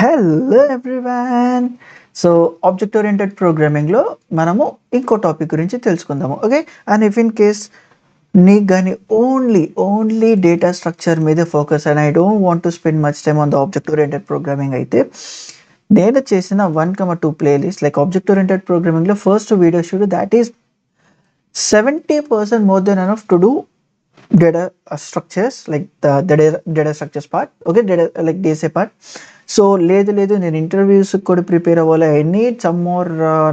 Hello everyone. So object oriented ప్రోగ్రామింగ్లో మనము ఇంకో టాపిక్ గురించి తెలుసుకుందాము. Okay, and if in case నీకు కానీ ఓన్లీ డేటా స్ట్రక్చర్ మీద focus and I don't want to spend much time on the object oriented programming అయితే నేను చేసిన 1-2 ప్లేలిస్ట్ లైక్ ఆబ్జెక్ట్ ఓరియంటెడ్ ప్రోగ్రామింగ్లో ఫస్ట్ వీడియో చూడు. That is 70% more than enough to do data structures like the data structures part. Okay, data like DSA part. So లేదు నేను interviews కూడా prepare అవ్వాలి, I need some more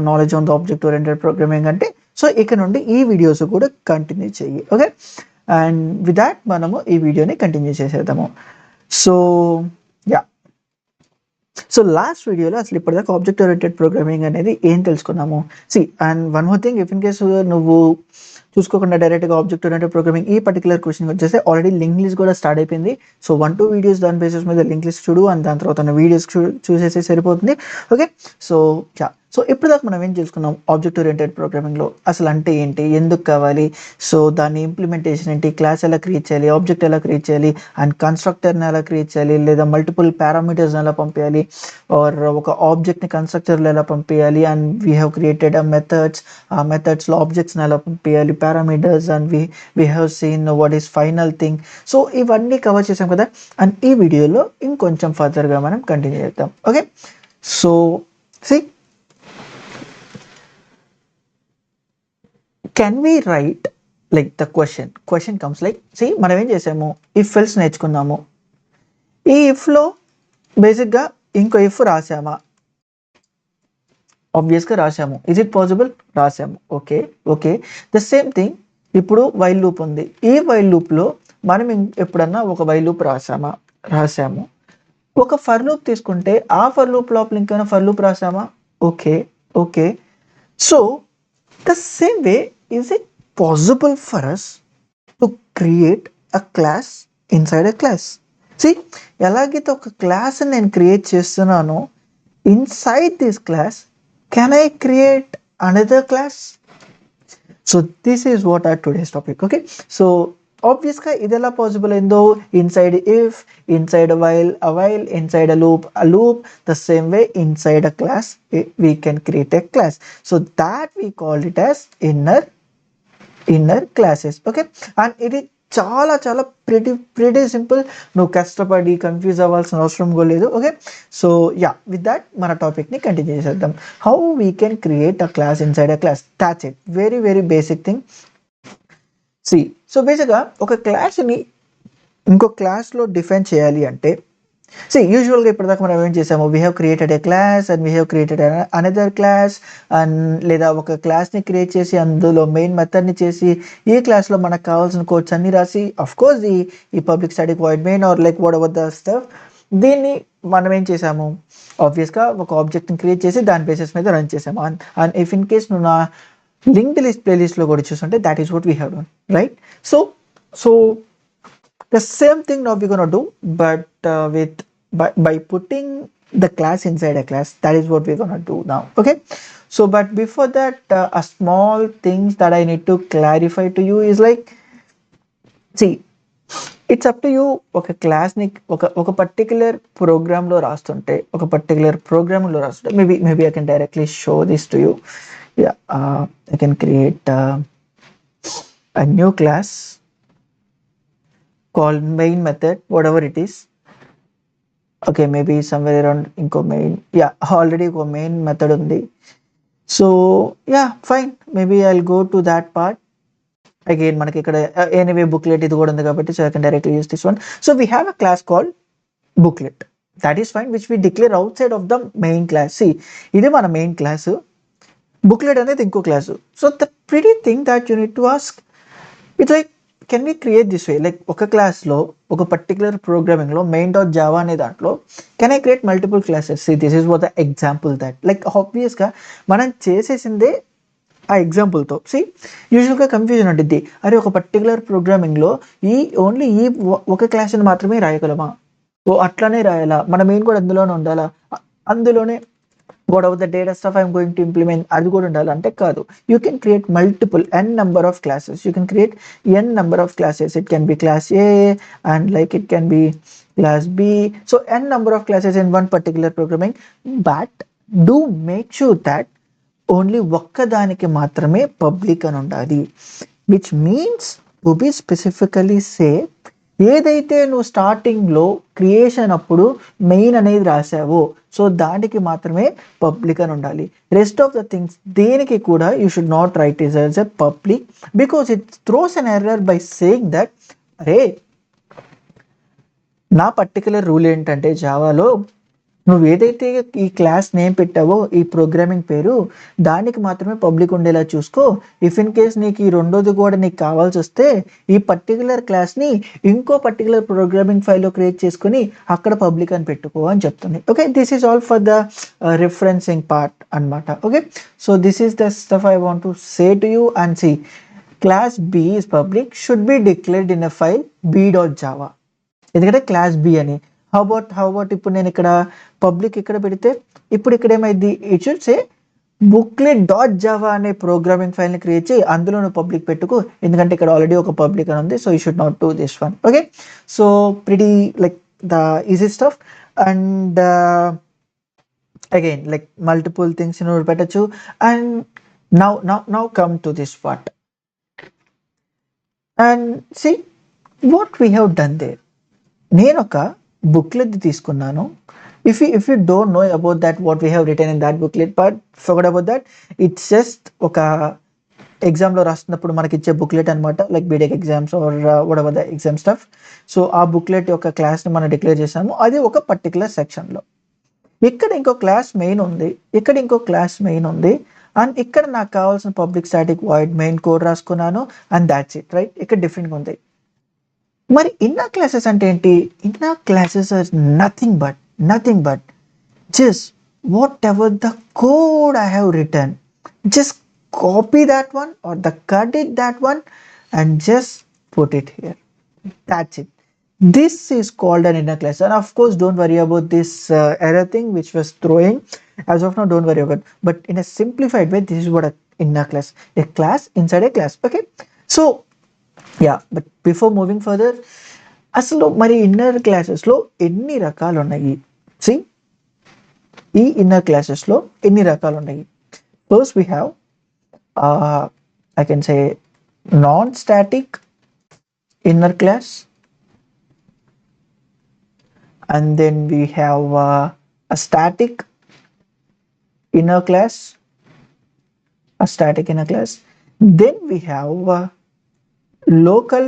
knowledge on the object oriented programming అంటే so ఇక్కడ నుండి ఈ videos కూడా continue చెయ్యి. ఓకే, అండ్ విత్ దాట్ మనము ఈ వీడియోని కంటిన్యూ చేసేద్దాము. సో యా, సో లాస్ట్ వీడియోలో అసలు ఇప్పటిదాకా ఆబ్జెక్ట్ ఓరియంటెడ్ ప్రోగ్రామింగ్ అనేది ఏం తెలుసుకున్నాము. See and one more thing, if in case నువ్వు చూసుకోకుండా డైరెక్ట్గా ఆబ్జెక్ట్ ఓరియంటెడ్ ప్రోగ్రామింగ్ ఈ పర్టికులర్ క్వశ్చన్ వచ్చేసి ఆల్రెడీ లింక్ లిస్ట్ కూడా స్టార్ట్ అయిపోయింది. సో 1-2 వీడియోస్ దాని బేసిస్ మీద లింక్ లిస్ట్ చూడు అండ్ దాని తర్వాత వీడియోస్ చూసేసి సరిపోతుంది. ఓకే, సో యా, సో ఇప్పుడు దాకా మనం ఏం చేసుకున్నాం ఆబ్జెక్ట్ ఓరియంటెడ్ ప్రోగ్రామింగ్లో అసలు అంటే ఏంటి, ఎందుకు కావాలి, సో దాని ఇంప్లిమెంటేషన్ ఏంటి, క్లాస్ ఎలా క్రియేట్ చేయాలి, ఆబ్జెక్ట్ ఎలా క్రియేట్ చేయాలి, అండ్ కన్స్ట్రక్టర్ని ఎలా క్రియేట్ చేయాలి, లేదా మల్టిపుల్ పారామీటర్స్ని ఎలా పంపించాలి, ఆర్ ఒక ఆబ్జెక్ట్ని కన్స్ట్రక్టర్లో ఎలా పంపించాలి, అండ్ వీ హ్యావ్ క్రియేటెడ్ ఆ మెథడ్స్, ఆ మెథడ్స్లో ఆబ్జెక్ట్స్ని ఎలా పంపించాలి, parameters, and we have seen what is final thing. So ఇవన్నీ కవర్ చేసాం కదా, అండ్ ఈ వీడియోలో ఇంకొంచెం ఫర్దర్గా మనం కంటిన్యూ చేద్దాం. Okay, so see can we write like the question comes like, see మనం ఏం చేసాము, ఇఫ్ ఎల్స్ నేర్చుకున్నాము. ఈ ఇఫ్లో బేసిక్గా ఇంకో ఇఫ్ రాసామా, ఆబ్వియస్గా రాసాము. ఇజ్ ఇట్ పాసిబుల్, రాసాము. ఓకే ద సేమ్ థింగ్ ఇప్పుడు వైల్ లూప్ ఉంది. ఈ వైల్ లూప్లో మనం ఎప్పుడన్నా ఒక వైల్ లూప్ రాసాము. ఒక ఫర్ లూప్ తీసుకుంటే ఆ ఫర్ లూప్ లోపల ఇంకైనా ఫర్ లూప్ రాసామా. Okay so the same way, is it possible for us to create a class inside a class? See, ఎలాగైతే ఒక క్లాస్ నేను క్రియేట్ చేస్తున్నానో inside this class can I create another class? So this is what are today's topic. Okay, so ఆబ్వియస్గా ఇది ఎలా possible అయిందో, inside if, inside a while, inside a loop, the same way inside a class we can create a class. So that we call it as inner classes. Okay, and ఇది చాలా pretty simple. నువ్వు కష్టపడి confuse అవ్వాల్సిన అవసరం కూడా లేదు. Okay, so yeah, with that మన టాపిక్ని కంటిన్యూ చేసేద్దాం. How we can create a class inside a class, that's it. Very basic thing. So బేసిక్గా ఒక క్లాస్ని ఇంకో క్లాస్లో డిఫైన్ చేయాలి అంటే యూజువల్గా ఇప్పటిదాకా మనం ఏం చేసాము, we have created a class and we have created another class, and లేదా ఒక క్లాస్ని క్రియేట్ చేసి అందులో మెయిన్ మెథడ్ని చేసి ఈ క్లాస్లో మనకు కావాల్సిన కోడ్స్ అన్ని రాసి అఫ్ కోర్స్ ఈ public static void main or like whatever the stuff, దీన్ని మనం ఏం చేసాము, ఆబ్వియస్గా ఒక ఆబ్జెక్ట్ని క్రియేట్ చేసి దాని బేసిస్ మీద రన్ చేసాము. అండ్ ఇఫ్ ఇన్ కేస్ నువ్వు నా లింక్డ్ లిస్ట్ ప్లేలిస్ట్లో కూడా చూస్తుంటే that is what we have done, right? So the same thing now we're gonna do, but by putting the class inside a class. That is what we're gonna do now. Okay, so but before that, a small things that I need to clarify to you is like, see, it's up to you. ఒక క్లాస్ని ఒక particular ప్రోగ్రామ్లో రాస్తుంటే maybe I can directly show this to you. Yeah, I can create a new class called main method, whatever it is. Okay, maybe somewhere around inko main, yeah, already ko main method undi. So yeah, fine, maybe I'll go to that part. Again manaki ikkada anyway booklet idu kuda undi kabatti, so I can directly use this one. So we have a class called booklet, that is fine, which we declare outside of the main class. See, idi mana main class, booklet anedi inko class. So the pretty thing that you need to ask, it's like, can we create this way, like ఒక క్లాస్లో ఒక particular ప్రోగ్రామింగ్లో main.java అనే దాంట్లో can I create multiple classes? This is what the example that, like ఆబ్వియస్గా మనం చేసేసిందే ఆ ఎగ్జాంపుల్తో. యూజువల్గా confusion ఉంటుంది, అరే ఒక పర్టికులర్ ప్రోగ్రామింగ్లో ఓన్లీ ఈ ఒక క్లాస్ని మాత్రమే రాయగలమా, ఓ అట్లానే రాయాలా, మన మెయిన్ కూడా అందులోనే ఉండాలా, అందులోనే whatever the data stuff I'm going to implement అది కూడా ఉండాలి అంటే కాదు. You can create multiple n number of classes. You can create n number of classes. It can be class A and like it can be class B. So n number of classes in one particular programming, but do make sure that only ఒక్కదానికి మాత్రమే public అని ఉండాలి. Which means to be specifically say, ఏదైతే నువ్వు స్టార్టింగ్లో creation అప్పుడు main అనేది రాసావో so దానికి మాత్రమే పబ్లిక్ అని ఉండాలి. రెస్ట్ ఆఫ్ ద థింగ్స్ దేనికి కూడా you should not right is as a public, because it throws an error by saying that అరే నా పర్టికులర్ రూల్ ఏంటంటే జావాలో నువ్వు ఏదైతే ఈ క్లాస్ నేమ్ పెట్టావో ఈ ప్రోగ్రామింగ్ పేరు దానికి మాత్రమే పబ్లిక్ ఉండేలా చూసుకో. ఇఫ్ ఇన్ కేస్ నీకు ఈ రెండోది కూడా నీకు కావాల్సి వస్తే ఈ పర్టికులర్ క్లాస్ని ఇంకో పర్టికులర్ ప్రోగ్రామింగ్ ఫైల్లో క్రియేట్ చేసుకుని అక్కడ పబ్లిక్ అని పెట్టుకో అని చెప్తుంది. Okay, this is all for the referencing part అనమాట. Okay, so this is the stuff I want to say to you and see class B is public should be declared in a file b.java. ఎందుకంటే class B అని. How about ఇప్పుడు నేను ఇక్కడ public ఇక్కడ పెడితే ఇప్పుడు ఇక్కడ ఏమైంది, ఇట్ షుడ్ సే booklet.java అనే ప్రోగ్రామింగ్ ఫైల్ని క్రియేట్ చేయి, అందులో నువ్వు పబ్లిక్ పెట్టుకో, ఎందుకంటే ఇక్కడ ఆల్రెడీ ఒక పబ్లిక్ అని ఉంది. So you should not do this one. Okay, so pretty like the easy stuff and again like multiple things నువ్వు పెట్టచ్చు. And now come to this part and see what we have done there. నేను ఒక booklet తీసుకున్నాను. If you don't know about that what we have written in that booklet, but forget about that. It's just ఒక ఎగ్జామ్లో రాస్తున్నప్పుడు మనకి ఇచ్చే booklet అనమాట, like BTech exams or whatever the exam stuff. So ఆ booklet యొక్క క్లాస్ని మనం డిక్లేర్ చేసాము, అది ఒక పర్టికులర్ సెక్షన్లో. ఇక్కడ ఇంకో క్లాస్ మెయిన్ ఉంది, ఇక్కడ ఇంకో క్లాస్ మెయిన్ ఉంది, అండ్ ఇక్కడ నాకు కావాల్సిన public static void main code రాసుకున్నాను అండ్ దాట్స్ ఇట్, రైట్. ఇక్కడ డిఫరెంట్గా ఉంది. మరి ఇన్నర్ క్లాసెస్ అంటే ఏంటి? Inner classes are nothing but just whatever the code I have written, just copy that one or the cut it that one and just put it here. That's it. This is called an inner class, and of course don't worry about this error thing which was throwing. As of now don't worry about it. But in a simplified way, this is what an inner class, a class inside a class. Okay, so yeah, but before moving further, అసలు మరి inner క్లాసెస్లో ఎన్ని రకాలు ఉన్నాయి? C ఈ inner క్లాసెస్లో ఎన్ని రకాలు ఉన్నాయి? First we have I can say non-static inner class, and then we have a static inner class, then we have local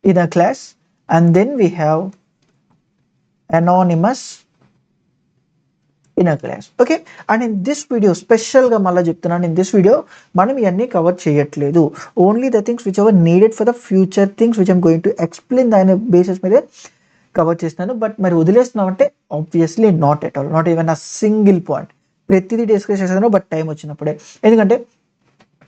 inner class, and then we have anonymous inner class. Okay, and in this video స్పెషల్గా మళ్ళీ చెప్తున్నాను, in this video మనం ఇవన్నీ cover చేయట్లేదు. Only the things which ever needed for the future things which I'm going to explain దాని basis మీదే cover చేస్తున్నాను. But మరి వదిలేస్తున్నాం అంటే obviously not at all, not even a single point. ప్రతిదీ discuss చేస్తాను బట్ టైం వచ్చినప్పుడే. ఎందుకంటే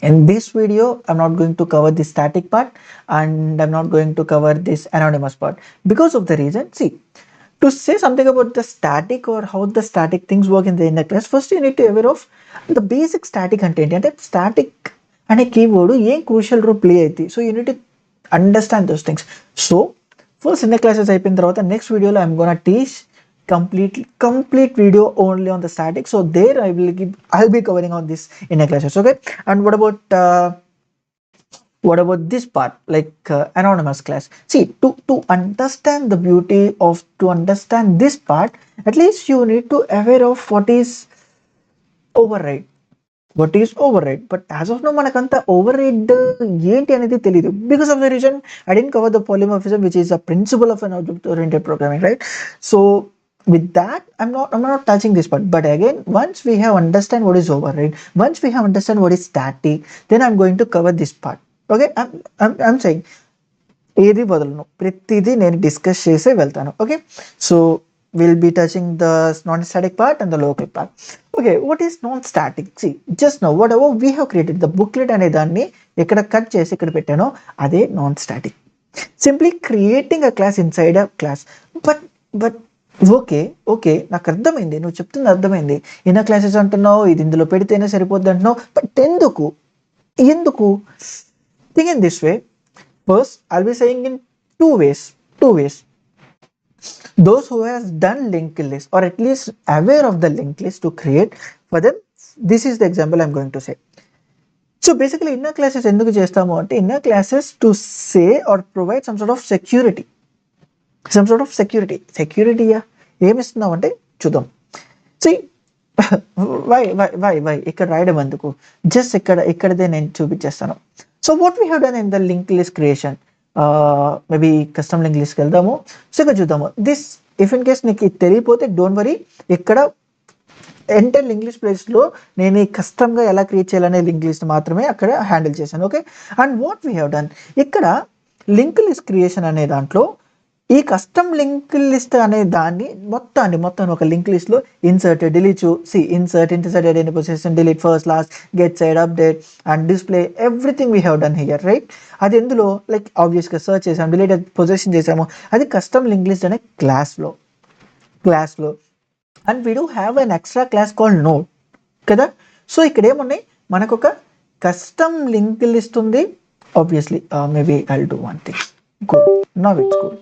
in this video I'm not going to cover the static part and I'm not going to cover this anonymous part because of the reason, see, to say something about the static or how the static things work in the inner class, first you need to be aware of the basic static content. అంటే static అనే keyword ఏం crucial role play అవుతుంది. So you need to understand those things. So first inner classes అయిపోయిన తర్వాత next వీడియోలో I'm gonna teach complete video only on the static. So there I'll be covering on this inner classes. Okay, and what about this part, like anonymous class? See, to understand the beauty of, to understand this part, at least you need to aware of what is override. But as of now manakanta override enti anedi teliyadu, because of the reason I didn't cover the polymorphism, which is a principle of an object oriented programming, right? So with that I'm not touching this part. But again, once we have understand what is override, once we have understand what is static, then I'm going to cover this part. Okay, I'm saying ఏది వదలను, ప్రతిదీ నేను discuss చేసే వెళ్తాను. Okay, so will be touching the non static part and the local part. Okay, what is non static? See just know what ever we have created the booklet అనే దాన్ని ఇక్కడ cut చేసి ఇక్కడ పెట్టానో అదే non static. Simply creating a class inside a class. But okay నాకు అర్థమైంది, నువ్వు చెప్తుంది అర్థమైంది. ఇన్నర్ క్లాసెస్ అంటున్నావు, ఇది ఇందులో పెడితేనే సరిపోద్ది అంటున్నావు, బట్ ఎందుకు think in this way. First I'll be saying in two ways. those who has done linked list or at least aware of the linked list to create for them. This is the example I'm going to say. So basically inner classes ఎందుకు చేస్తాము అంటే inner classes to say or provide some sort of security, సెక్యూరిటీయా ఏమి ఇస్తున్నాం అంటే చూద్దాం. C why ఇక్కడ రాయడం ఎందుకు, జస్ట్ ఇక్కడదే నేను చూపించేస్తాను. So what we have done in the link list creation, maybe custom link లిస్ట్కి వెళ్దాము. సో ఇక్కడ చూద్దాము. దిస్ ఇఫ్ ఇన్ కేస్ నీకు తెలియపోతే డోంట్ వరీ, ఇక్కడ ఎంటర్ లింక్ లిస్ట్ ప్లేస్లో నేను ఈ కస్టమ్గా ఎలా క్రియేట్ చేయాలనే లింక్ లిస్ట్ మాత్రమే అక్కడ హ్యాండిల్ చేశాను. Okay, and what we have done ఇక్కడ లింక్ లిస్ట్ క్రియేషన్ అనే దాంట్లో ఈ కస్టమ్ లింక్ లిస్ట్ అనే దాన్ని మొత్తం ఒక లింక్ లిస్ట్లో insert, delete, insert any position, delete, first, last, get, side, update and display, everything we have done here, right. అది ఎందులో లైక్ ఆబ్వియస్గా సర్చ్ చేసాము, డిలీట్ పొజిషన్ చేసాము, అది కస్టమ్ లింక్ లిస్ట్ అనే క్లాస్లో. And we do have an extra class called node కదా. సో ఇక్కడ ఏమున్నాయి, మనకు ఒక కస్టమ్ లింక్ లిస్ట్ ఉంది. Obviously maybe I do one thing, good, now it's good.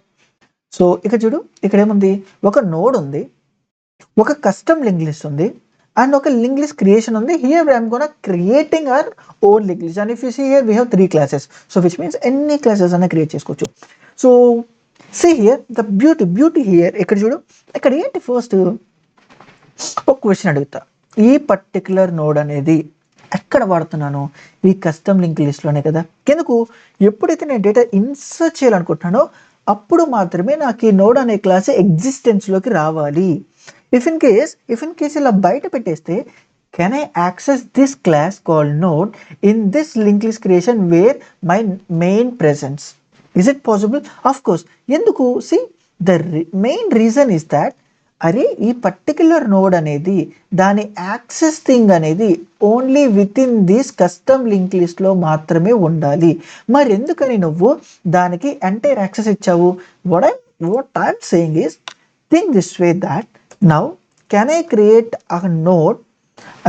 So ఇక్కడ చూడు, ఇక్కడ ఏముంది, ఒక నోడ్ ఉంది, ఒక కస్టమ్ లింక్ లిస్ట్ ఉంది అండ్ ఒక లింక్ లిస్ట్ క్రియేషన్ ఉంది. Here I'm gonna creating our own link list and if you see here we have 3 classes. So which means ఎన్ని క్లాసెస్ అన్న క్రియేట్ చేసుకోవచ్చు. So see here the beauty here, ఇక్కడ చూడు, ఇక్కడ ఏంటి, first ఒక question అడుగుతా. ఈ పర్టికులర్ నోడ్ అనేది ఎక్కడ వాడుతున్నాను, ఈ కస్టమ్ లింక్ లిస్ట్లోనే కదా. ఎందుకు, ఎప్పుడైతే నేను డేటా ఇన్సర్ట్ చేయాలనుకుంటున్నానో అప్పుడు మాత్రమే నాకు ఈ నోడ్ అనే క్లాస్ ఎగ్జిస్టెన్స్లోకి రావాలి. ఇఫ్ ఇన్ కేస్ ఇలా బయట పెట్టేస్తే can I access this class called node in this link list creation where my main presence? Is it possible? Of course. ఎందుకు, see the main reason is that అరే ఈ particular node అనేది దాని access thing అనేది only with in this custom link లిస్ట్లో మాత్రమే ఉండాలి. మరి ఎందుకని నువ్వు దానికి ఎంటైర్ యాక్సెస్ ఇచ్చావు? What I'm saying is think this way that now can I create a node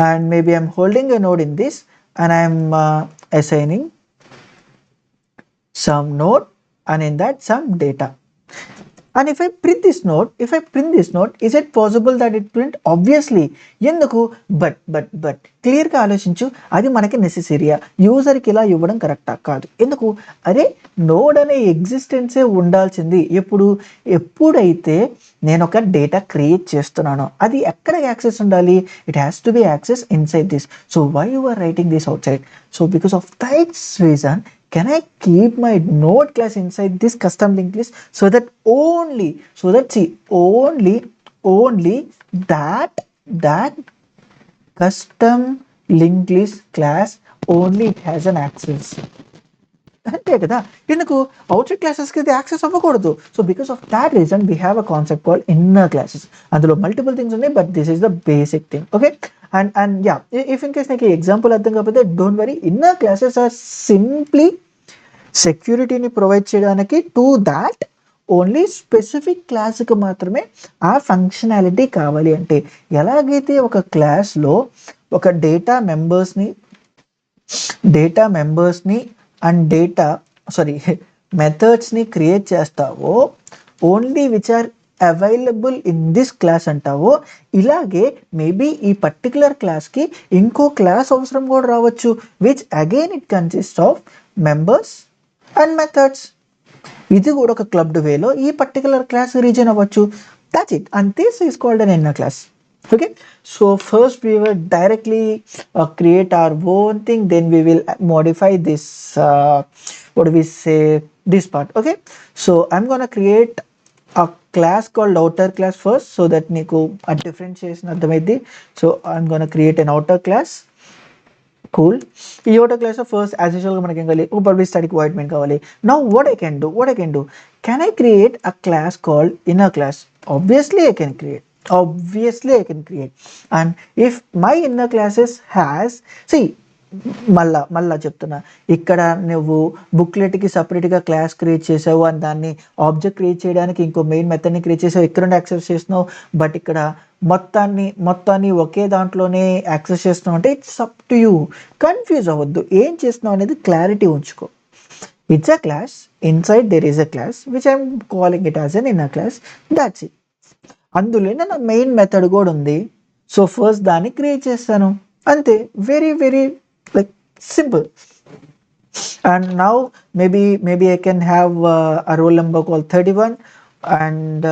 and maybe I'm holding a node in this and I'm assigning some node and in that some data. And if I print this node, is it possible that it print? Obviously. ఎందుకు, but క్లియర్గా ఆలోచించు, అది మనకి నెసెసరీయా, యూజర్కి ఇలా ఇవ్వడం కరెక్టా కాదు. ఎందుకు, అరే నోడ్ అనే ఎగ్జిస్టెన్సే ఉండాల్సింది ఎప్పుడైతే నేను ఒక డేటా క్రియేట్ చేస్తున్నానో అది ఎక్కడ యాక్సెస్ ఉండాలి, it has to be access inside this. So why you are writing this outside? So because of that reason can I keep my node class inside this custom linked list so that only that custom linked list class only it has an access? అంతే కదా, ఎందుకు outside క్లాసెస్కి ఇది access అవ్వకూడదు. So because of that reason we have a concept called inner classes. అందులో multiple things ఉన్నాయి, but this is the basic thing. Okay, and yeah, if in case నాకు example అర్థం కాకపోతే don't worry. Inner classes are simply సెక్యూరిటీని provide చేయడానికి to that only specific క్లాస్కి మాత్రమే ఆ ఫంక్షనాలిటీ కావాలి. అంటే ఎలాగైతే ఒక క్లాస్లో ఒక డేటా మెంబర్స్ని అండ్ మెథడ్స్ని క్రియేట్ చేస్తావో only which are available in this class అంటావో, ఇలాగే మేబీ ఈ పర్టికులర్ క్లాస్కి ఇంకో క్లాస్ అవసరం కూడా రావచ్చు, which again it consist of members and methods. ఇది కూడా ఒక క్లబ్డ్ వేలో ఈ పర్టికులర్ క్లాస్ రీజన్ అవ్వచ్చు. That's it, and this is called an inner class. Okay, so first we will directly create our own thing, then we will modify this this part. Okay, so I'm gonna create a class called outer class first so that neeku a differentiation ardhamaidi. So I'm gonna create an outer class. Cool. ఈ outer class first as usual గా మనకి ఏం కావాలి, ఒక public static void main కావాలి. Now what I can do, can I create a class called inner class? Obviously I can create, and if my inner classes has, see మళ్ళా చెప్తున్నా, ఇక్కడ నువ్వు బుక్లెట్కి సపరేట్గా క్లాస్ క్రియేట్ చేసావు అని దాన్ని ఆబ్జెక్ట్ క్రియేట్ చేయడానికి ఇంకో మెయిన్ మెథడ్ని క్రియేట్ చేసావు, ఇక్కడ నుండి యాక్సెస్ చేస్తున్నావు, బట్ ఇక్కడ మొత్తాన్ని ఒకే దాంట్లోనే యాక్సెస్ చేస్తున్నావు అంటే it's up to you. Confuse అవ్వద్దు, ఏం చేస్తున్నావు అనేది క్లారిటీ ఉంచుకో. It's a class. Inside there is a class which I'm calling it as an inner class. That's it. అందులోనే నా మెయిన్ మెథడ్ కూడా ఉంది. సో ఫస్ట్ దాన్ని క్రియేట్ చేస్తాను అంతే. Very very like simple. And now maybe I can have a roll number called 31 and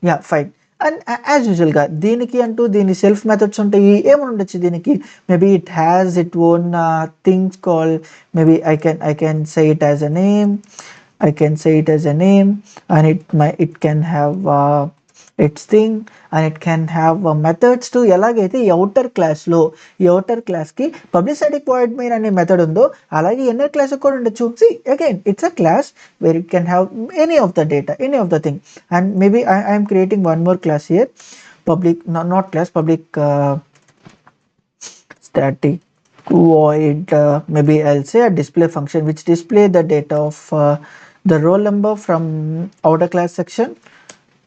yeah, fine. And as usual గా దీనికి అంటూ దీని సెల్ఫ్ మెథడ్స్ ఉంటాయి. ఏమైనా ఉండొచ్చు దీనికి. Maybe it has it own things call, maybe I can say it as a name. I can say it as a name, and it can have its thing, and it can have methods too. ఎలాగైతే ఈ outer క్లాస్కి public static void main అనే method ఉందో అలాగే inner class కూడా ఉండొచ్చు. See again, it's a class where it can have any of the data, any of the thing. And maybe I am creating one more class here, public, not class, public static void, maybe I'll say a display function which display the data of the roll number from outer class section,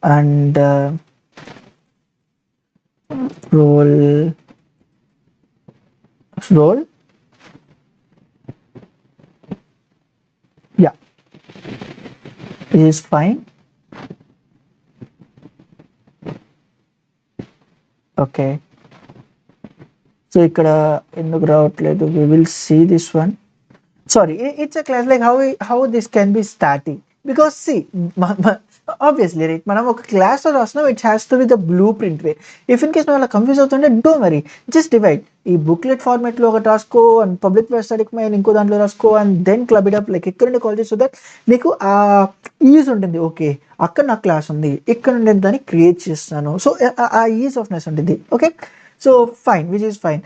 and roll yeah is fine. Okay, so ఇక్కడ ఎందుకు రావట్లేదు, we will see this one. Sorry, it's a class like how this can be static, because see obviously right, మనం ఒక class లో రాస్తున్నాం, it has to be the blueprint way. If in case నువ్వు అలా confuse అవుతుంటే don't worry, just divide. ఈ బుక్లెట్ format లో ఒకటి రాసుకో, అండ్ పబ్లిక్ వెబ్సైట్ మైన్ ఇంకో దాంట్లో రాసుకో, and then club it up like ఇక్కడ నుండి కాల్ చేసి, సో దట్ నీకు ఆ ఈజ్ ఉంటుంది. ఓకే, అక్కడ నా క్లాస్ ఉంది, ఇక్కడ నుండి దాన్ని క్రియేట్ చేస్తాను, సో ఆ ఈజ్ ఆఫ్ నెస్ ఉంటుంది. Okay, so fine, which is fine.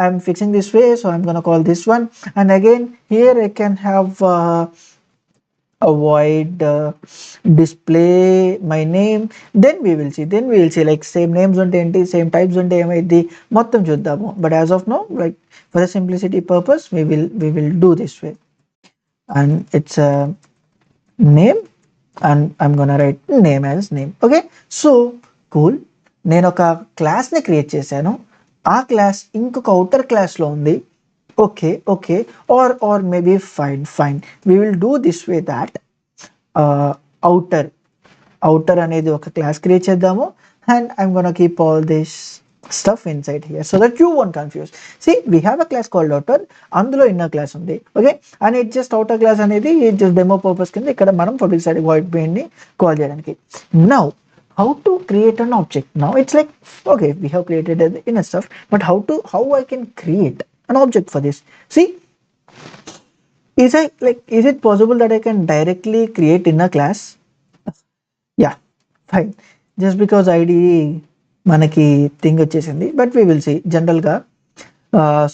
I'm fixing this way, so I'm gonna call this one, and again here I can have a void display my name. Then we will see like same names unte enti, same types unte emaidi mottham chuddamu. But as of now, like for the simplicity purpose, we will do this way. And it's a name, and I'm gonna write name as name. Okay, so cool. నేను ఒక క్లాస్ని create చేశాను, ఆ class ఇంకొక outer క్లాస్లో ఉంది. Okay or maybe fine we will do this way that outer అనేది ఒక class create చేద్దాము, and I'm gonna keep all this stuff inside here so that you won't confuse. See, we have a class called outer, అందులో inner class ఉంది. Okay, and it just outer class అనేది just demo purpose కింద ఇక్కడ మనం public static void main ని call చేయడానికి. Now how to create an object? Now it's like, okay, we have created the inner stuff, but how I can create an object for this? See, is it possible that I can directly create inner class? Yeah, fine, just because IDE మనకి thing వచ్చేసింది, but we will see general గా.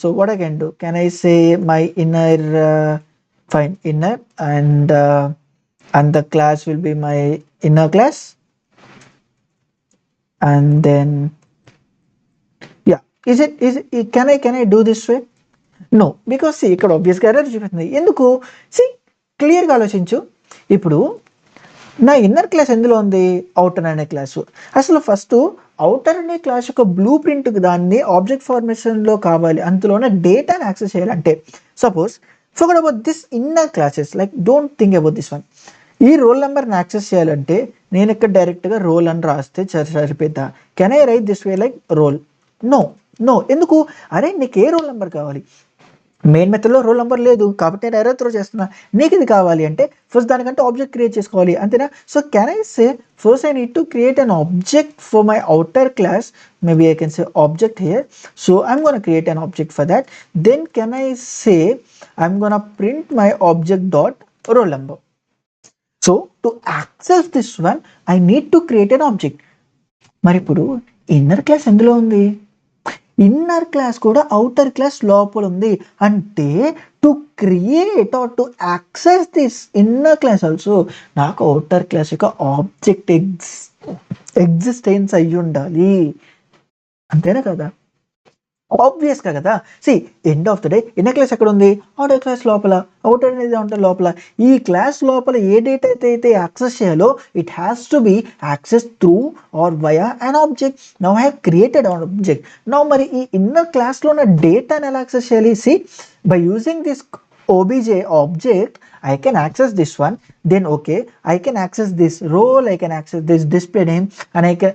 So what I can do, can I say my inner, fine, inner, and the class will be my inner class, and then yeah, is it can I do this way? No, because see ఇక్కడ ఆబ్వియస్గా error చూపిస్తుంది. ఎందుకు? see క్లియర్గా ఆలోచించు. ఇప్పుడు నా inner class ఎందులో ఉంది? అవుటర్ అనే క్లాసు. అసలు ఫస్ట్ అవుటర్ అనే క్లాస్ యొక్క బ్లూ ప్రింట్ దాన్ని ఆబ్జెక్ట్ ఫార్మేషన్లో కావాలి, అందులోనే డేటాని యాక్సెస్ చేయాలంటే, suppose forget about this inner classes, like don't think about this one. ఈ రోల్ నెంబర్ని యాక్సెస్ చేయాలంటే నేను ఇక్కడ డైరెక్ట్గా రోల్ అని రాస్తే సరిపోద్దా? Can I write this way like roll? No. ఎందుకు? అరే నీకు ఏ రోల్ నెంబర్ కావాలి? మెయిన్ మెథడ్లో రోల్ నెంబర్ లేదు కాబట్టి నేను ఎర్రర్ త్రో చేస్తున్నా. నీకు ఇది కావాలి అంటే ఫస్ట్ దానికంటే ఆబ్జెక్ట్ క్రియేట్ చేసుకోవాలి, అంతేనా? So can I say first I need to create an object for my outer class. Maybe I can say object here. So I'm gonna create an object for that. Then can I say I'm gonna print my object dot roll number. So to access this one I need to create an object. మరి ఇప్పుడు inner class ఎందులో ఉంది? Inner class కూడా outer class లోపల ఉంది. అంటే to create or to access this inner class also నాకు outer class యొక్క ఆబ్జెక్ట్ ఎగ్జిస్టెన్స్ అయ్యి ఉండాలి, అంతేనా కదా? ఆబ్వియస్గా కదా. See end of the day inner class ఎక్కడ ఉంది? అవుటర్ క్లాస్ లోపల. అవుటర్ అనేది అవుటర్ లోపల. ఈ క్లాస్ లోపల ఏ డేటా అయితే యాక్సెస్ చేయాలో it has to be access through or via an object. Now I have created an object. Now మరి ఈ ఇన్నర్ క్లాస్లో ఉన్న డేటాని ఎలా యాక్సెస్ చేయాలి? See by using this obj object, I can access this one, then okay, I can access this role, I can access this display name, and I can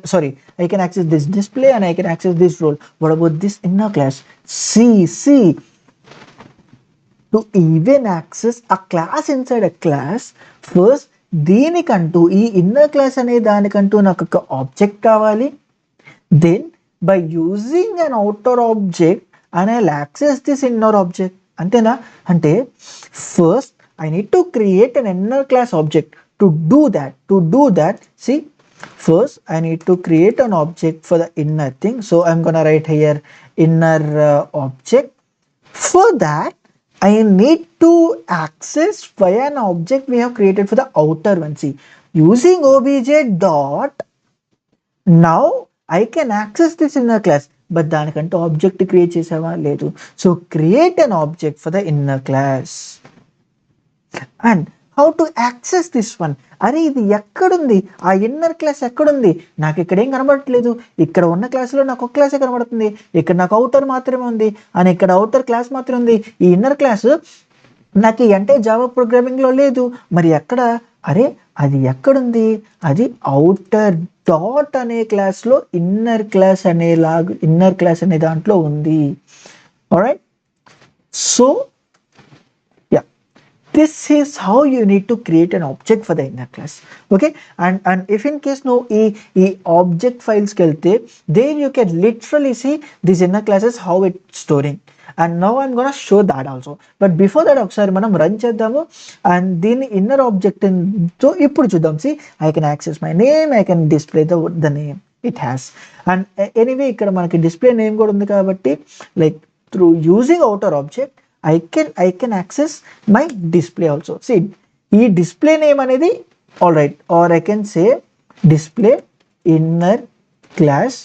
access this display and I can access this role. What about this inner class? See, to even access a class inside a class, first దీనికంటూ ఈ inner class అనే దానికంటూ నాకు ఒక object కావాలి. Then by using an outer object and I'll access this inner object. అంతేనా? అంటే first I need to create an inner class object. To do that, see, first I need to create an object for the inner thing. So I'm gonna write here inner object. For that I need to access via an object we have created for the outer one. See, using obj dot, now I can access this inner class, but దానికంటే object create చేసావా? లేదు. So create an object for the inner class. And how to access this one? అరే ఇది ఎక్కడుంది? ఆ inner class ఎక్కడుంది? నాకు ఇక్కడ ఏం కనబడట్లేదు. ఇక్కడ ఉన్న క్లాస్లో నాకు ఒక క్లాసే కనబడుతుంది. ఇక్కడ నాకు అవుటర్ మాత్రమే ఉంది, అని ఇక్కడ అవుటర్ క్లాస్ మాత్రమే ఉంది. ఈ ఇన్నర్ క్లాస్ నాకు అంటే జావా ప్రోగ్రామింగ్లో లేదు. మరి ఎక్కడ? అరే అది ఎక్కడుంది? అది అవుటర్ డాట్ అనే క్లాస్లో ఇన్నర్ క్లాస్ అనే దాంట్లో ఉంది. Alright, so yeah, this is how you need to create an object for the inner class. Okay, and if in case no e object files kelte, there you can literally see these inner classes how it's storing. And now I'm gonna show that also, but before that ఒకసారి మనం run చేద్దాము. And దీని inner object తో ఇప్పుడు చూద్దాం. See, I can access my name, I can display the name it has. And anyway ఇక్కడ మనకి display name కూడా ఉంది కాబట్టి, like through using outer object I can access my display also. See, ఈ display name అనేది all right, or I can say display inner class.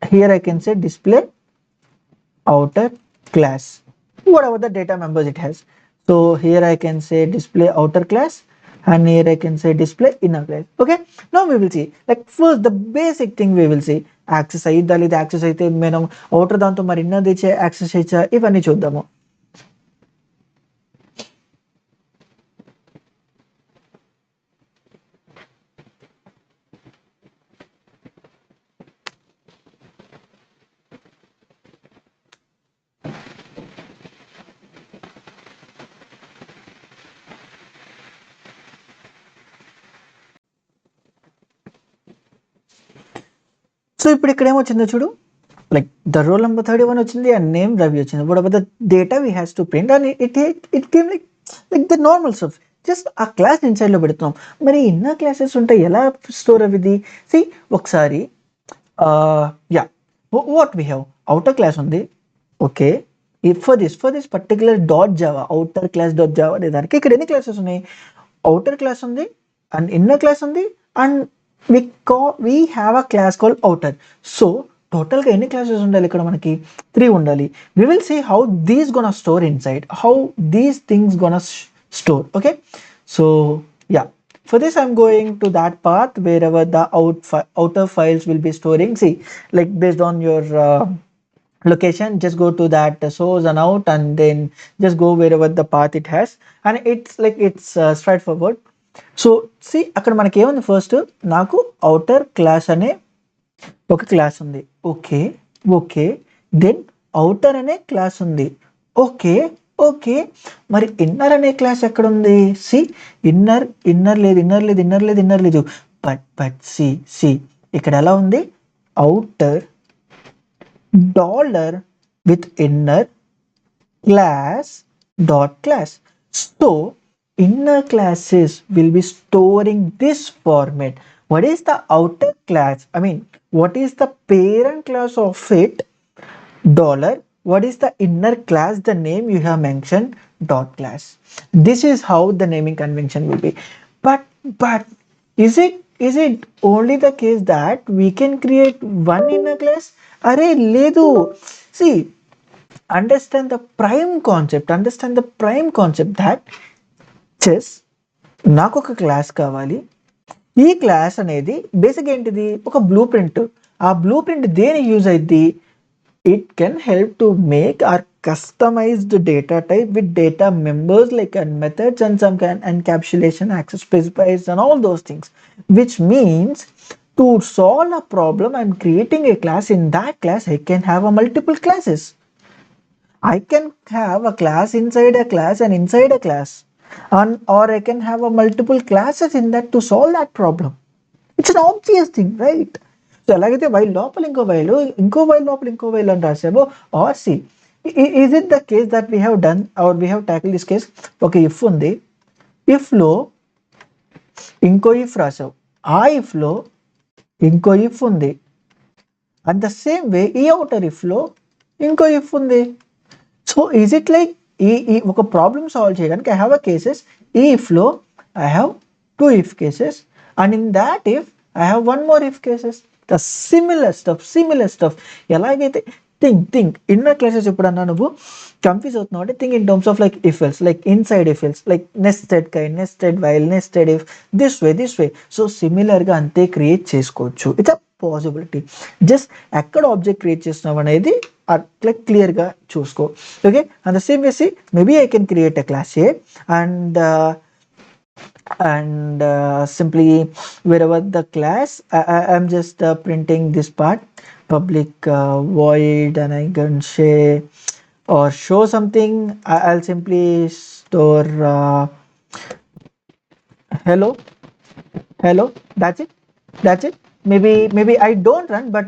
Here I can say display outer class, whatever the data members it has. So here I can say display outer class, and here I can say display inner class. Okay, now we will see, like first the basic thing we will see, access అయ్యిద్దా లేదా, access అయితే మనం outer దాంతో మరి inner తెచ్చే access చేయొచ్చా, ఇవన్నీ చూద్దాము. సో ఇప్పుడు ఇక్కడ ఏమొచ్చిందో చూడు, లైక్ ద రోల్ నెంబర్ 31 వచ్చింది అండ్ నేమ్ రవి వచ్చింది. Whatever the data we has to print, and it came like the normal stuff. Just ఆ క్లాస్ ఇన్సైడ్లో పెడుతున్నాం. మరి ఇన్నర్ క్లాసెస్ ఉంటాయి, ఎలా స్టోర్ అవిది? సి ఒకసారి yeah, what we have, outer class ఉంది. Okay, for this particular dot Java, outer class dot Java అనే దానికి ఇక్కడ ఎన్ని క్లాసెస్ ఉన్నాయి? అవుటర్ క్లాస్ ఉంది అండ్ ఇన్నర్ క్లాస్ ఉంది, and we have a class called outer. So total గా ఎన్ని క్లాసెస్ ఉండాలి ఇక్కడ మనకి? 3 ఉండాలి. We will see how these gonna store inside, how these things gonna store. Okay, so yeah, for this I'm going to that path wherever the outer files will be storing. See, like based on your location, just go to that source and out, and then just go wherever the path it has, and it's straightforward. So see అక్కడ మనకి ఏముంది, first నాకు outer class అనే ఒక class ఉంది. Okay, then outer అనే class ఉంది. Okay, మరి ఇన్నర్ అనే క్లాస్ ఎక్కడ ఉంది? సి ఇన్నర్ లేదు. బట్ సి ఇక్కడ ఎలా ఉంది? Outer dollar with inner class dot class. So inner classes will be storing this format. What is the outer class? I mean, what is the parent class of it? Dollar. What is the inner class? The name you have mentioned, dot class. This is how the naming convention will be. But is it only the case that we can create one inner class? Arey ledu. See, understand the prime concept that నాకు ఒక class కావాలి. ఈ class అనేది basic ఏంటిది? ఒక blue print. ఆ blue print దేని use అయింది? it can help to make our customized data type with data members like and methods and some kind encapsulation access specifiers and all those things, which means to solve a problem I'm creating a class. In that class I can have a multiple classes. I can have a class inside a class and inside a class, and or I can have a multiple classes in that to solve that problem. It's an obvious thing, right? So ఎలాగైతే while లోపల ఇంకో while లోపల ఇంకో while అని రాసామో, or see is it the case that we have done or we have tackle this case. ఒక if ఉంది, ఇఫ్లో ఇంకో ఇఫ్ రాసావు, ఆ ఇఫ్లో ఇంకో ఇఫ్ ఉంది, అండ్ ద సేమ్ వే ఈ అవుటర్ ఇఫ్లో ఇంకో ఇఫ్ ఉంది. సో ఈజ్ ఇట్ లైక్ ఈ ఒక ప్రాబ్లమ్ సాల్వ్ చేయడానికి ఐ హ్యావ్ అ కేసెస్, ఈ ఇఫ్లో I have 2 if cases, and in that if I have one more if cases. The similar stuff ఎలాగైతే think inner classes ఎప్పుడన్నా నువ్వు confuse అవుతున్నావు అంటే think in terms of like if else, like inside if else, like nested kind, nested while, nested if, this way. So సిమిలర్గా అంతే create చేసుకోవచ్చు. It's a possibility. Just ఎక్కడ object create చేస్తున్నావు అనేది అట్లా క్లియర్గా చూసుకో. Okay, and the same way see maybe I can create a class A and simply wherever the class I'm just printing this part, public void, and I can share or show something. I'll simply store hello, that's it. Maybe I don't run, but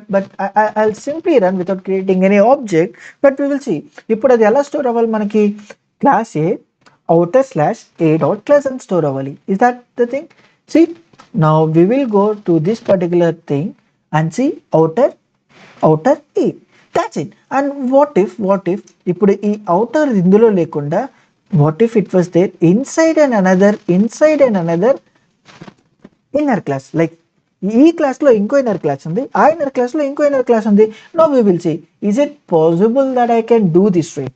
I'll simply run without creating any object, but we will see. ఇప్పుడు అది ఎలా store అవ్వాలి మనకి, class A outer slash a dot class and store అవ్వాలి. Is that the thing? See, now we will go to this particular thing and see outer a. That's it. And what if ఇప్పుడు ఈ outer ఇందులో లేకుండా what if it was there inside and another inner class, like ఈ క్లాస్లో ఇంకో inner class ఉంది, ఆ inner క్లాస్లో ఇంకో ఇన్నర్ క్లాస్ ఉంది. Now we will see, is it possible that I can do this way?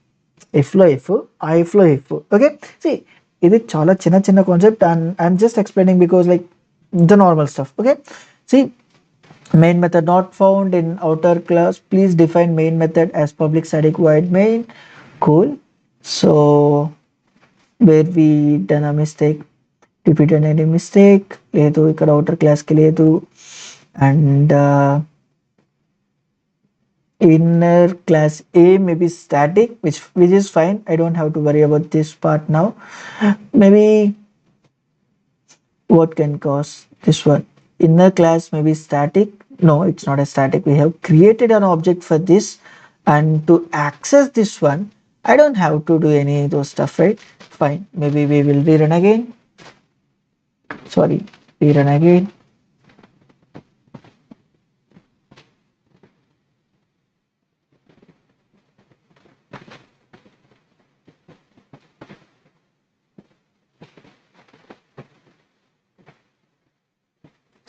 ఇఫ్లో ఇఫ్, ఆ ఇఫ్లో ఇఫ్. ఓకే, సి ఇది చాలా చిన్న concept and I'm just explaining because like the normal stuff. Okay, see main method not found in outer class, please define main method as public static void main. Cool. So where we done a mistake, repeated any mistake లేదు, ఇక్కడ outer class కి లేదు, and inner class A may be static, which is fine. I don't have to worry about this part now. Maybe what can cause this one, inner class may be static. No, it's not a static. We have created an object for this, and to access this one I don't have to do any of those stuff, right? Fine, maybe we will rerun again.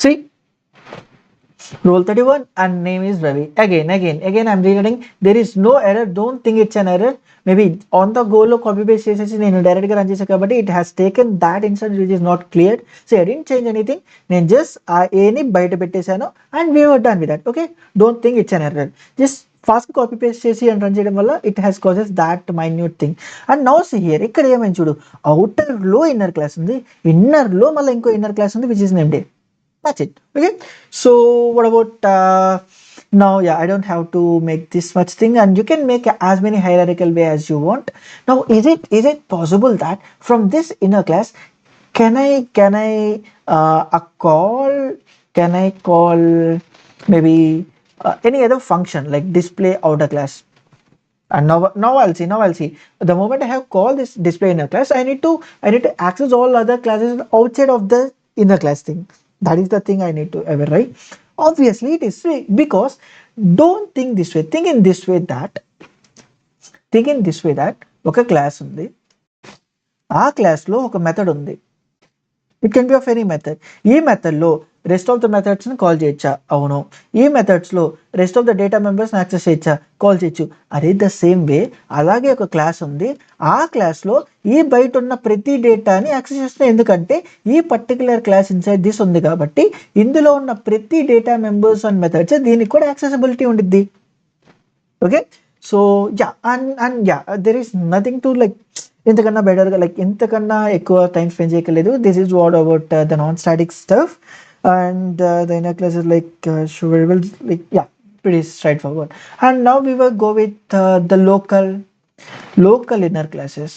See, role 31 and name is Ravi. Again I'm rewriting. There is no error. Don't think it's an error. Maybe on the go lo copy paste chesesi nenu direct ga run chesa kabatti it has taken that instance which is not cleared. So I didn't change anything. Nenu just a ni bayata pettesanu and we were done with that. Okay, don't think it's an error. Just fast copy paste చేసి and run చేయడం వల్ల it has causes that minute thing. And now see here, ఇక్కడ ఏమైంది చూడు, outer లో inner class ఉంది, inner లో మళ్ళీ ఇంకో inner class ఉంది which is named A. That's it. Okay, so what about now? Yeah, I don't have to make this much thing, and you can make as many hierarchical way as you want. Now is it possible that from this inner class can I call maybe any other function like display outer class? And now I'll see the moment I have called this display inner class, I need to access all other classes outside of the inner class thing. That is the thing I need to ever write. Obviously it is because don't think this way, think in this way that ఒక class ఉంది, ఆ క్లాస్లో ఒక method ఉంది. It can be of any method. ఈ మెథడ్లో rest of the మెథడ్స్ని call చేయొచ్చా? అవును. ఈ మెథడ్స్లో రెస్ట్ ఆఫ్ ద డేటా మెంబర్స్ని యాక్సెస్ చేయొచ్చా? కాల్ చేయొచ్చు. అదే ద సేమ్ వే అలాగే ఒక క్లాస్ ఉంది, ఆ క్లాస్లో ఈ బయట ఉన్న ప్రతి డేటాని యాక్సెస్ చేస్తున్నాయి. ఎందుకంటే ఈ పర్టికులర్ క్లాస్ ఇన్సైడ్ దిస్ ఉంది కాబట్టి ఇందులో ఉన్న ప్రతి డేటా మెంబర్స్ అండ్ మెథడ్స్ దీనికి కూడా యాక్సెసిబిలిటీ ఉండిద్ది. Okay. So there is nothing to like ఇంతకన్నా బెటర్గా లైక్ ఇంతకన్నా ఎక్కువ టైం స్పెండ్ చేయలేదు. This is what about the non static stuff and the inner classes like will like pretty straightforward. And now we will go with the local inner classes.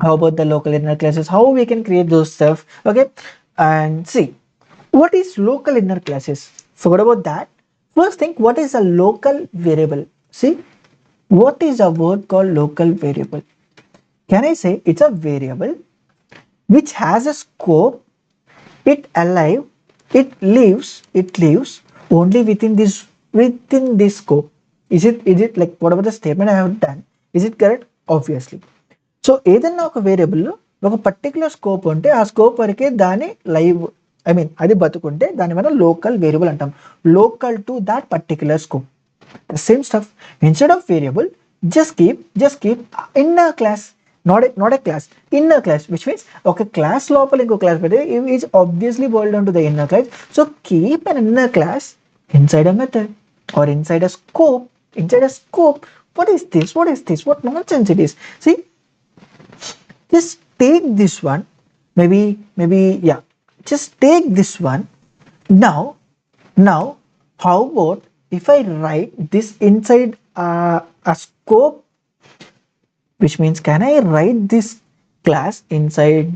How about the local inner classes, how we can create those stuff? Okay, and see what is local inner classes. Forget about that. First think, what is a local variable? See, what is a word called local variable? Can I say it's a variable which has a scope, it alive, it lives only within this scope. Is it like whatever the statement I have done, is it correct? Obviously. So ఏదన్నా ఒక వేరియబుల్లో ఒక particular scope ఉంటే ఆ scope వరకే దాని live, I mean అది బతుకుంటే దాని మనం లోకల్ వేరియబుల్ అంటాం. Local to that particular scope. The same stuff, instead of variable just keep inner class, not a class, inner class, which means ఒక క్లాస్ లోపల ఇంకో క్లాస్ పెడితే it is obviously boiled down to the inner class. So keep an inner class inside a method or inside a scope. What is this? What nonsense it is? See, just take this one, maybe just take this one. Now how about if I write this inside a scope, which means can I write this class inside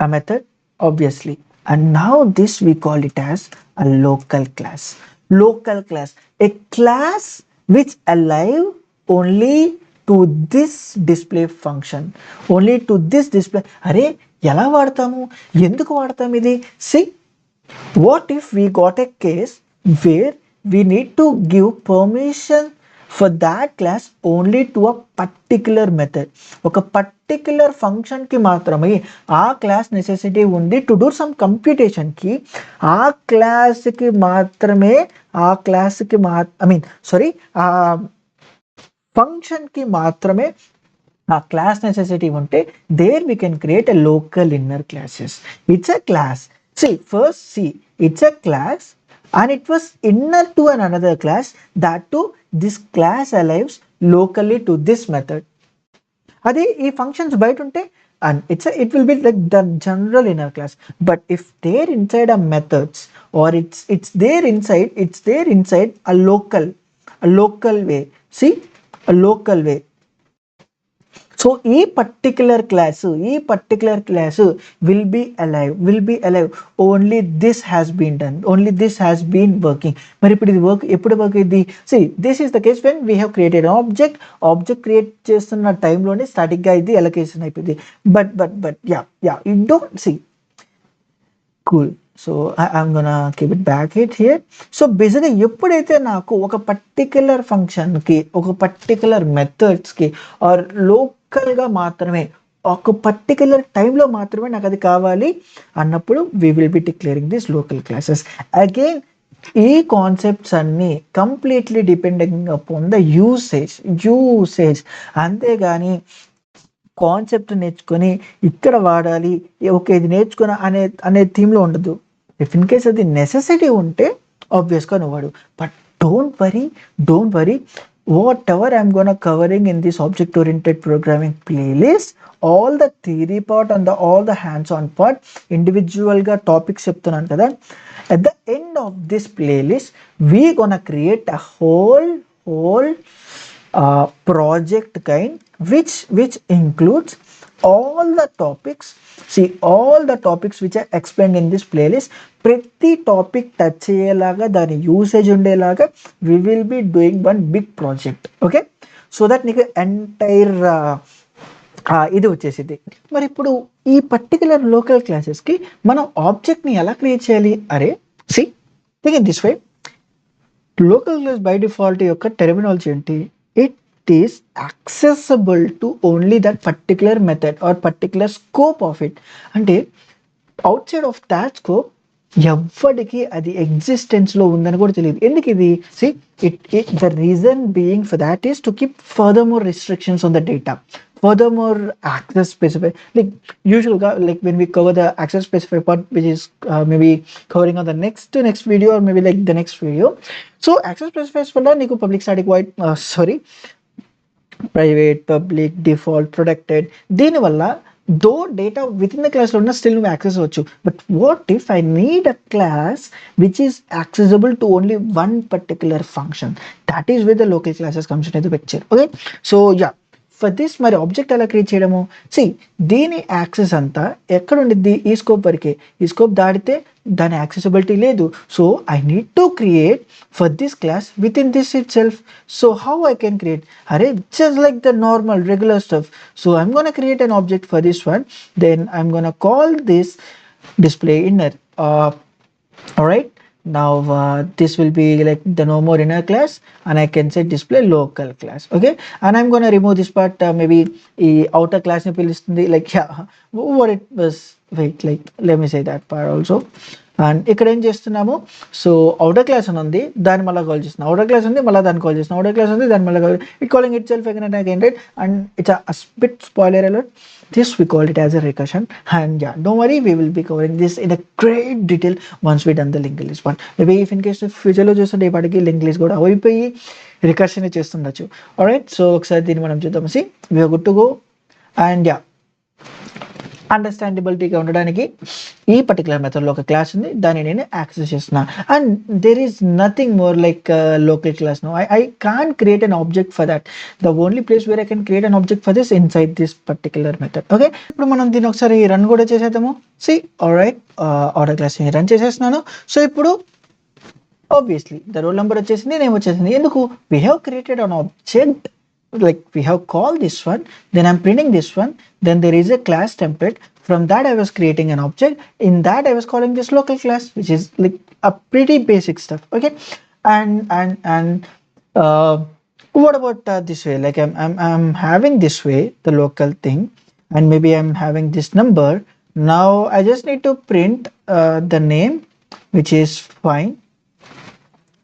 a method? Obviously. And now this we call it as a local class. A class which alive only to this display function, only to this display. అరే ఎలా వాడతాము, ఎందుకు వాడతాం ఇది? See, what if we got a case where we need to give permission for that class only to a particular method. ఒక particular ఫంక్షన్కి మాత్రమే ఆ క్లాస్ నెసెసిటీ ఉంది టు డూ సమ్ కంప్యూటేషన్కి. ఆ క్లాస్కి మాత్రమే ఆ ఫంక్షన్కి మాత్రమే ఆ క్లాస్ నెసెసిటీ ఉంటే there we can create a local inner classes. It's a class. It's a class and it was inner to another class, that too this class alives locally to this method. అదే ఈ functions బయట ఉంటే and it will be like the general inner class. But if they're inside a methods or it's there inside a local way. See, a local way. So ఈ particular class will be alive only this has been done, only this has been working. మరి ఇప్పుడు ఇది ఎప్పుడు work అయింది? See, this is the case when we have created an object create చేస్తున్న టైంలోనే స్టాటిక్గా ఇది allocation అయిపోయింది. But you don't see. Cool. So I'm gonna keep it back here. So బేసిక్గా ఎప్పుడైతే నాకు ఒక పర్టిక్యులర్ ఫంక్షన్కి, ఒక పర్టిక్యులర్ మెథడ్స్కి ఆర్ లోకల్గా మాత్రమే ఒక పర్టిక్యులర్ టైంలో మాత్రమే నాకు అది కావాలి అన్నప్పుడు we will be declaring this local classes. Again ఈ కాన్సెప్ట్స్ అన్నీ completely depending upon the usage. అంతేగాని కాన్సెప్ట్ నేర్చుకొని ఇక్కడ వాడాలి, ఓకే ఇది నేర్చుకుని అనే థీమ్లో ఉండదు. ఇఫ్ ఇన్ కేస్ అది నెసెసిటీ ఉంటే ఆబ్వియస్గా నువ్వు వాడు. But don't worry what ever I'm gonna covering in this object oriented programming playlist, all the theory part and all the hands on part ఇండివిజువల్గా టాపిక్స్ చెప్తున్నాను కదా. At the end of this playlist we gonna create a whole project kind which includes all the topics. See, all the topics which are explained in this playlist, ప్రతి topic touch అయ్యేలాగా దాని usage ఉండేలాగా we will be doing one big project. Okay, so that నీకు entire ఇది వచ్చేసింది. మరి ఇప్పుడు ఈ పర్టికులర్ లోకల్ క్లాసెస్కి మనం ఆబ్జెక్ట్ని ఎలా క్రియేట్ చేయాలి? అరే see think in this way. Local class by default యొక్క టెర్మినాలజీ ఏంటి? It is accessible to only that particular method or particular scope of it. అంటే outside of that scope ఎవ్వడికి అది ఎగ్జిస్టెన్స్లో ఉందని కూడా తెలియదు. ఎందుకు ఇది? The reason being for that is to keep further more restrictions on the data. furthermore access specified, like usual like when we cover the access specified part, which is maybe covering on the next video, or maybe like the next video. So access specified వల్ల నీకు public static void private public default protected, దీనివల్ల though data within the క్లాస్లో ఉన్న still నువ్వు access అవ్వచ్చు. But what if I need a class which is accessible to only one particular function, that is with the local classes commission అయితే picture. Okay, so yeah for this మరి object ఎలా create చేయడము, see దీని access అంతా ఎక్కడ ఉండిద్ది, ఈ scope వరకే. ఈ స్కోప్ దాటితే దాని యాక్సెసిబిలిటీ లేదు. So I need to create for this class with in this itself. So how I can create, అరే just like the normal regular stuff. So I'm gonna create an object for this one, then I'm gonna call this display inner. All right, now this will be like the no more inner class, and I can say display local class. Okay, and I'm going to remove this part, maybe outer class ni pilustundi, like yeah, what it was, wait, like let me say that part also. And ఇక్కడ ఏం చేస్తున్నాము, so outer class అని ఉంది, దాన్ని మళ్ళీ call చేస్తున్నాం. Outer class ఉంది, మళ్ళీ దాన్ని కాల్ చేస్తున్నాం. అవుటర్ క్లాస్ ఉంది, దాన్ని మళ్ళీ call, it calling it self again and again, right? And it's a bit spoiler alert, this we call it as a recursion. And yeah, don't worry, we will be covering this in a great detail once we done the linked list one. Maybe if in case future లో చూస్తుంటే ఇప్పటికి link list కూడా అయిపోయి recursion చేస్తుండొచ్చు. Alright, so ఒకసారి దీన్ని మనం చూద్దాం. See we are good to go. And yeah, అండర్స్టాండబిలిటీగా ఉండడానికి ఈ పర్టికులర్ మెథడ్లో ఒక క్లాస్ ఉంది, దాన్ని నేను యాక్సెస్ చేస్తున్నా. And there is nothing more like local class. No, I can create an object for that. The only place where I can create an object for this inside this particular method. Okay, ఇప్పుడు మనం దీన్ని ఒకసారి run కూడా చేసేద్దాము. See alright, order class run చేసేస్తున్నాను. So ఇప్పుడు obviously the roll number వచ్చేసింది, name వచ్చేసింది. ఎందుకు? We have created an object, like we have called this one, then I'm printing this one, then there is a class template. From that I was creating an object, in that I was calling this local class, which is like a pretty basic stuff. Okay, and what about this way, like I'm having this way the local thing, and maybe I'm having this number. Now I just need to print the name, which is fine,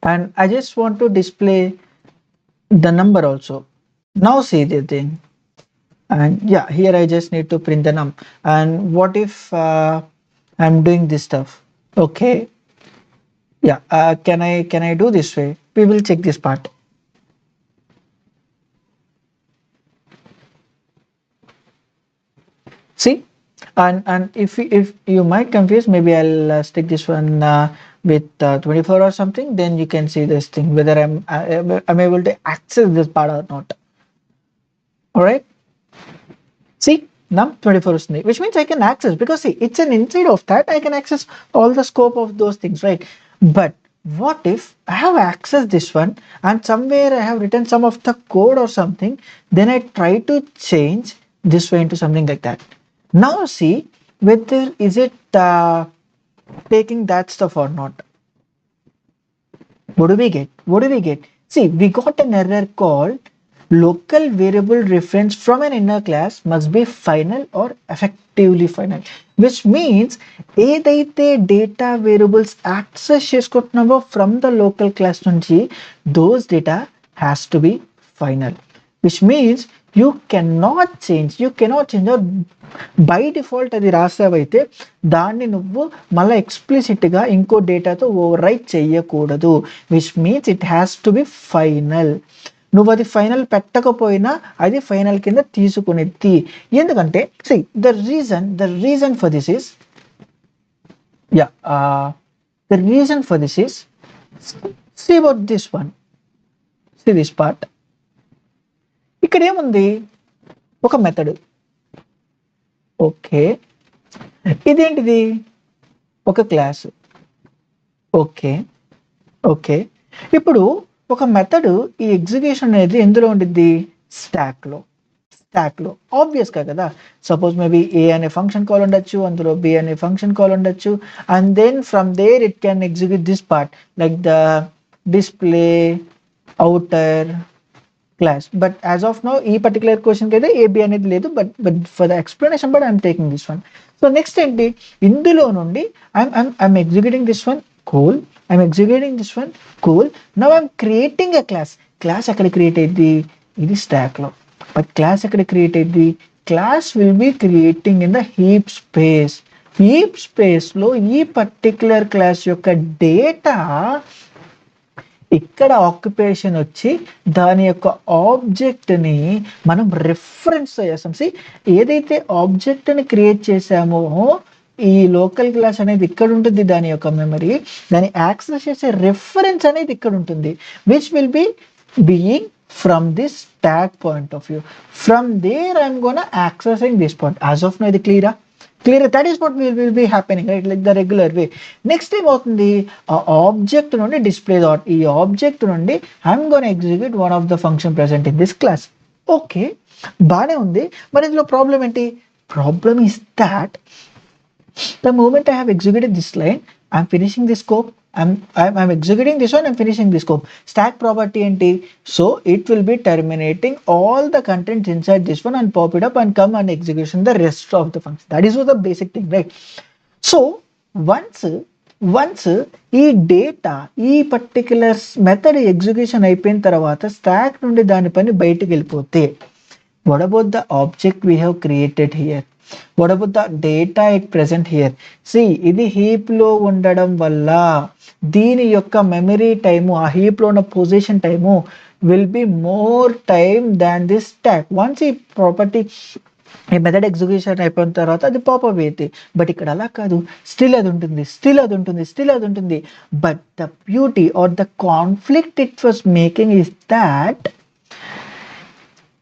and I just want to display the number also. Now see the thing, and yeah, here I just need to print the num. And what if I'm doing this stuff? Okay, yeah, can I do this way? We will check this part. See, and if you might confuse, maybe I'll stick this one with 24 or something, then you can see this thing whether I'm able to access this part or not. All right, see num 24 is new, which means I can access, because see it's an inside of that I can access all the scope of those things, right? But what if I have accessed this one and somewhere I have written some of the code or something, then I try to change this way into something like that. Now see whether is it taking that stuff or not. What do we get? See, we got an error called local variable reference from an inner class must be final or effectively final, which means ఏదైతే data variables access చేసుకుంటున్నామో from the local class నుంచి those data has to be final, which means you cannot change by default అది రాసావైతే దాన్ని నువ్వు మళ్ళీ ఎక్స్ప్లిసిట్గా ఇంకో డేటాతో over right చెయ్యకూడదు, which means it has to B final. నువ్వు అది ఫైనల్ పెట్టకపోయినా అది ఫైనల్ కింద తీసుకునేది. ఎందుకంటే see the reason for this is the reason for this is, see about this one, see this part. ఇక్కడ ఏముంది, ఒక మెథడ్. ఓకే, ఇదేంటిది, ఒక క్లాస్. ఓకే, ఇప్పుడు ఒక మెథడ్ ఈ ఎగ్జిక్యూషన్ అనేది ఎందులో ఉండిద్ది, స్టాక్లో ఆబ్వియస్గా కదా. సపోజ్ మేబీ ఏ అనే ఫంక్షన్ కాల్ ఉండొచ్చు, అందులో బి అనే ఫంక్షన్ కాల్ ఉండొచ్చు, and then from there it can execute this part like the display outer class. But as of now ఈ పర్టికులర్ క్వశ్చన్కి అయితే ఏబి అనేది లేదు, but for the explanation but I'm taking this one. So next ఏంటి, ఇందులో నుండి I'm executing this one, cool. I'm executing this one, cool. Now I'm creating a class ఎక్కడ create అయ్యింది, ఇది స్టాక్లో. బట్ క్లాస్ ఎక్కడ క్రియేట్ అయింది? Class will be creating in the heap space. Heap స్పేస్లో ఈ పర్టిక్యులర్ క్లాస్ యొక్క డేటా ఇక్కడ ఆక్యుపేషన్ వచ్చి దాని యొక్క ఆబ్జెక్ట్ని మనం రిఫరెన్స్ చేస్తాం. ఏదైతే ఆబ్జెక్ట్ని క్రియేట్ చేసామో ఈ లోకల్ క్లాస్ అనేది ఇక్కడ ఉంటుంది, దాని యొక్క మెమరీ, దాన్ని యాక్సెస్ చేసే రిఫరెన్స్ అనేది ఇక్కడ ఉంటుంది, which will be being from this tag point of view. From there I'm gonna accessing this point. As of now ఇది clear? That is what will be happening, right? Like the regular way. Next ఏమవుతుంది? ఆ object నుండి display dot, ఈ object నుండి I'm gonna execute one of the function present in this class. Okay, బాగానే ఉంది. మరి ఇందులో ప్రాబ్లం ఏంటి? Problem is that the moment I have executed this line, I'm finishing this scope. I'm executing this one, I'm finishing this scope. Stack property enti, so it will be terminating all the contents inside this one and pop it up and come and execution the rest of the function. That is what the basic thing, right? So once ఈ data ఈ particular method execution అయిపోయిన తర్వాత stock నుండి దాని పని బయటకు వెళ్ళిపోతే, what about the object we have created here? What about the data it present here? See, ఇది హీప్ లో ఉండడం వల్ల దీని యొక్క మెమరీ టైము, ఆ హీప్ లో ఉన్న position time will be more time than this stock. Once ఈ ప్రాపర్టీ ఈ మెథడ్ ఎగ్జిక్యూషన్ అయిపోయిన తర్వాత అది పాపప్ అవుతుంది. బట్ ఇక్కడ అలా కాదు, స్టిల్ అది ఉంటుంది. But the beauty or the conflict it was making is that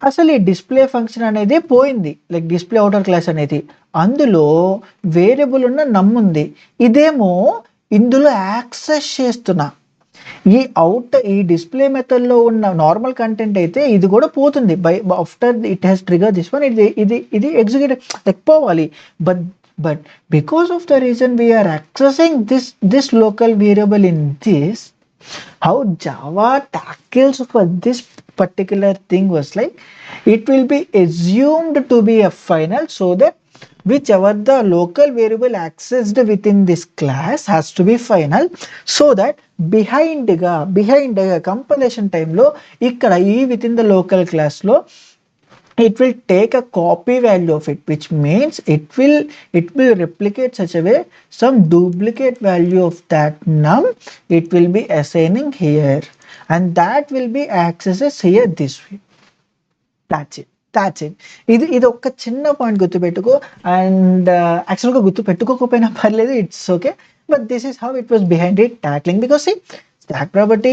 అసలు ఈ డిస్ప్లే ఫంక్షన్ అనేది పోయింది, లైక్ డిస్ప్లే అవుటర్ క్లాస్ అనేది. అందులో వేరియబుల్ ఉన్న నమ్ ఉంది, ఇదేమో ఇందులో యాక్సెస్ చేస్తున్నా. ఈ డిస్ప్లే మెథడ్లో ఉన్న నార్మల్ కంటెంట్ అయితే ఇది కూడా పోతుంది by after it has trigger this one, ఇది ఎగ్జిక్యూట్ లైక్ పోవాలి. But because of the reason we're accessing this local variable in this, how Java tackles for this particular thing was like, it will be assumed to be a final, so that whichever the local variable accessed within this class has to be final, so that behind compilation time lo ikkada within the local class lo it will take a copy value of it, which means it will replicate such a way some duplicate value of that num it will be assigning here, and that will be accessed here this way. That's it. ఇది ఒక చిన్న point గుర్తుపెట్టుకో. And యాక్చువల్గా గుర్తుపెట్టుకోకపోయినా పర్లేదు, it's okay. But this is how it was behind it tackling. Because stack property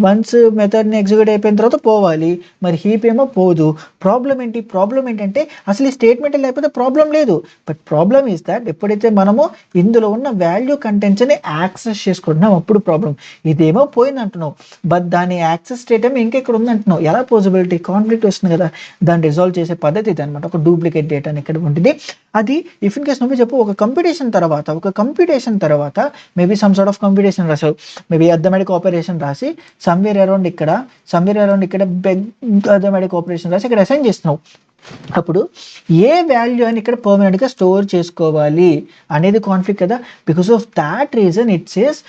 once మెథడ్ని execute అయిపోయిన తర్వాత పోవాలి, మరి హీప్ ఏమో పోదు. ప్రాబ్లం ఏంటంటే అసలు ఈ స్టేట్మెంట్ లేకపోతే ప్రాబ్లం లేదు. బట్ ప్రాబ్లమ్ ఈస్ దట్ ఎప్పుడైతే మనము ఇందులో ఉన్న వాల్యూ కంటెంట్స్ని యాక్సెస్ చేసుకుంటున్నాం అప్పుడు ప్రాబ్లం. ఇదేమో పోయింది అంటున్నావు, బట్ దాని యాక్సెస్ స్టేట్ ఏమో ఇంకెక్కడ ఉంది అంటున్నావు. ఎలా పాసిబిలిటీ? కాన్ఫ్లిక్ట్ వస్తుంది కదా. దాన్ని రిజాల్వ్ చేసే పద్ధతి ఇది అనమాట. ఒక డూప్లికేట్ డేటాని ఇక్కడ ఉంటుంది. అది ఇఫ్ ఇన్ కేస్ నువ్వు చెప్పు, ఒక కంప్యూటేషన్ తర్వాత maybe some sort of computation రాసావు, మేబీ అథమెటిక్ ఆపరేషన్ రాసి సమ్వేర్ అరౌండ్ ఇక్కడ అథమెటిక్ ఆపరేషన్ రాసి ఇక్కడ అసైన్ చేస్తున్నావు. అప్పుడు ఏ వాల్యూ అని ఇక్కడ పర్మనెంట్గా స్టోర్ చేసుకోవాలి అనేది కాన్ఫ్లిక్ట్ కదా. Because of that reason it says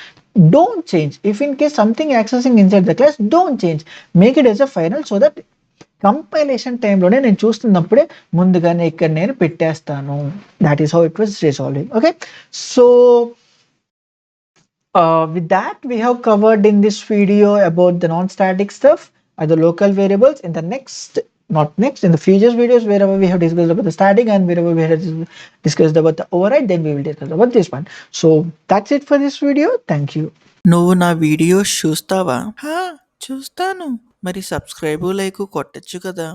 don't change. If in case something accessing inside the class, don't change. Make it as a final, so that compilation టైంలోనే నేను చూస్తున్నప్పుడే ముందుగానే ఇక్కడ నేను పెట్టేస్తాను. That is how it was resolving. Okay, so with that we have covered in this video about the non-static stuff and the local variables. In the in the future videos, wherever we have discussed about the static and wherever we have discussed about the override, then we will discuss about this one. So that's it for this video. Thank you. నువ్వు నా videos చూస్తావా? చూస్తాను. మరి subscribe like కొట్టచ్చు కదా.